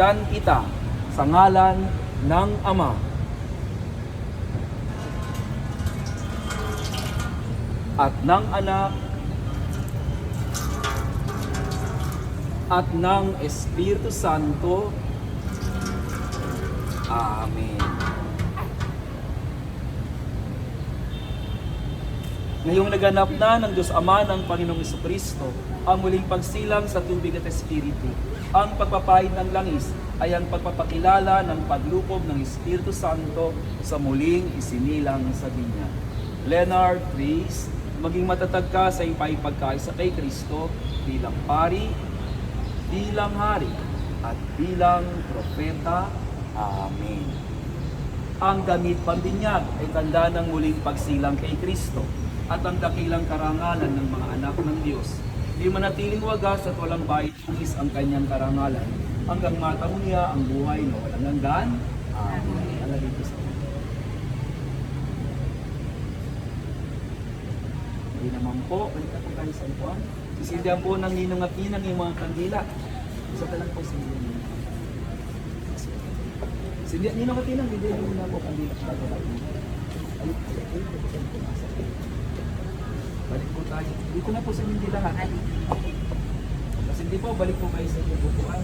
Dan kita sa ngalan ng Ama at ng Anak at ng Espiritu Santo. Amen. Ngayong naganap na ng Diyos Ama ng Panginoong Jesucristo ang muling pagsilang sa tubig at Espiritu, ang pagpapahid ng langis ay ang pagpapakilala ng paglukob ng Espiritu Santo sa muling isinilang sa binyag. Leonard, Grace, maging matatag ka sa iyong pagkaisa kay Kristo bilang pari, bilang hari, at bilang propeta. Amen. Ang gamit pambinyag ay tanda ng muling pagsilang kay Kristo at ang dakilang karangalan ng mga anak ng Diyos. Di manatiling wagas at walang bahid hugis ang kanyang karangalan hanggang matamo niya ang buhay na walang hanggan. Amen. Alagay ko sa inyo. Hindi naman po, balik na po kayo sa upuan. Sisildihan po ng ninong at ninang yung mga kandila. Isa ka lang po sa inyo. Sisildihan, ninong at ninang, hindi mo na po kandila. Balik po tayo. Dito na po sa hindi lahat. Kasi hindi po, balik po kayo sa inyong upuan.